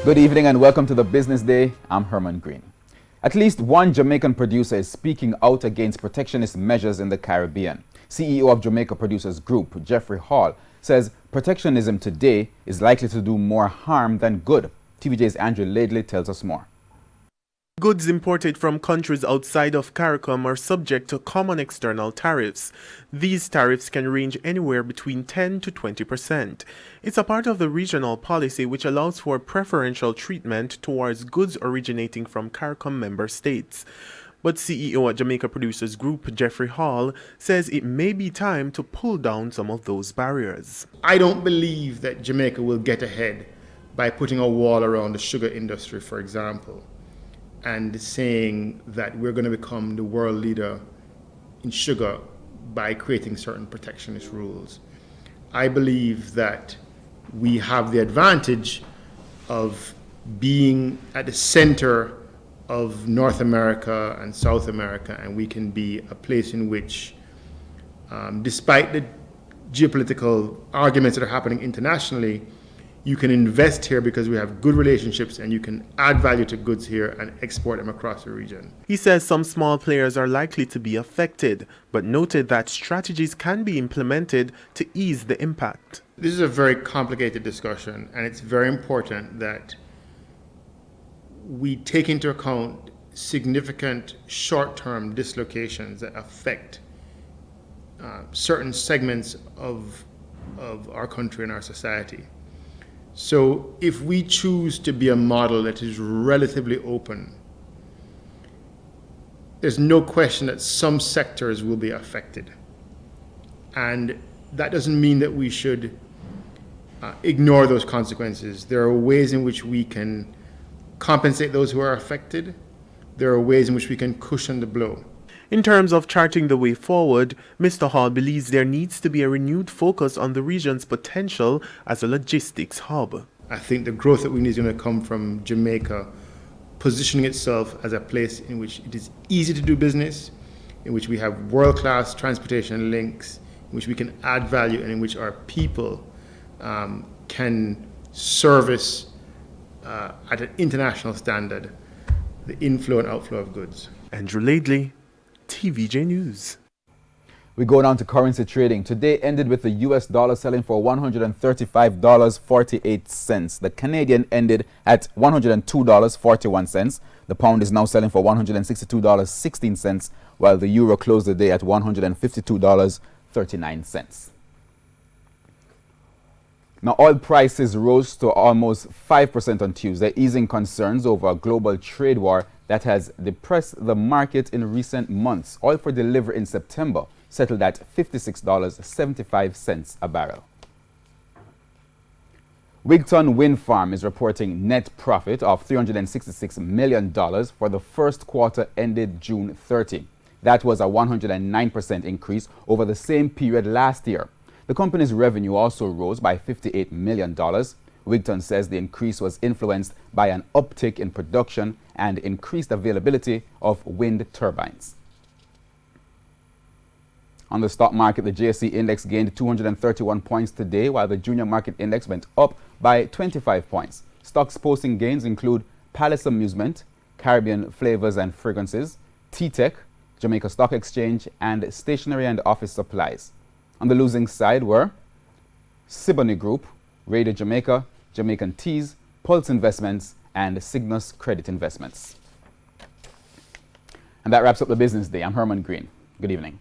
Good evening and welcome to the Business Day. I'm Herman Green. At least one Jamaican producer is speaking out against protectionist measures in the Caribbean. CEO of Jamaica Producers Group, Jeffrey Hall, says protectionism today is likely to do more harm than good. TVJ's Andrew Laidley tells us more. Goods imported from countries outside of CARICOM are subject to common external tariffs. These tariffs can range anywhere between 10 to 20%. It's a part of the regional policy which allows for preferential treatment towards goods originating from CARICOM member states. But CEO at Jamaica Producers Group, Jeffrey Hall, says it may be time to pull down some of those barriers. I don't believe that Jamaica will get ahead by putting a wall around the sugar industry, for example, and saying that we're going to become the world leader in sugar by creating certain protectionist rules. I believe that we have the advantage of being at the center of North America and South America, and we can be a place in which, despite the geopolitical arguments that are happening internationally, you can invest here because we have good relationships and you can add value to goods here and export them across the region. He says some small players are likely to be affected, but noted that strategies can be implemented to ease the impact. This is a very complicated discussion, and it's very important that we take into account significant short-term dislocations that affect certain segments of our country and our society. So if we choose to be a model that is relatively open, there's no question that some sectors will be affected. And that doesn't mean that we should ignore those consequences. There are ways in which we can compensate those who are affected. There are ways in which we can cushion the blow. In terms of charting the way forward, Mr. Hall believes there needs to be a renewed focus on the region's potential as a logistics hub. I think the growth that we need is going to come from Jamaica positioning itself as a place in which it is easy to do business, in which we have world-class transportation links, in which we can add value, and in which our people can service at an international standard the inflow and outflow of goods. Andrew Laidley, TVJ News. We go down to currency trading. Today ended with the US dollar selling for $135.48. The Canadian ended at $102.41. The pound is now selling for $162.16, while the euro closed the day at $152.39. Now, oil prices rose to almost 5% on Tuesday, easing concerns over a global trade war that has depressed the market in recent months. Oil for delivery in September settled at $56.75 a barrel. Wigton Wind Farm is reporting net profit of $366 million for the first quarter ended June 30. That was a 109% increase over the same period last year. The company's revenue also rose by $58 million. Wigton says the increase was influenced by an uptick in production and increased availability of wind turbines. On the stock market, the JSE index gained 231 points today, while the junior market index went up by 25 points. Stocks posting gains include Palace Amusement, Caribbean Flavors and Fragrances, T-Tech, Jamaica Stock Exchange, and Stationery and Office Supplies. On the losing side were Siboney Group, Radio Jamaica, Jamaican Teas, Pulse Investments, and Cygnus Credit Investments. And that wraps up the Business Day. I'm Herman Green. Good evening.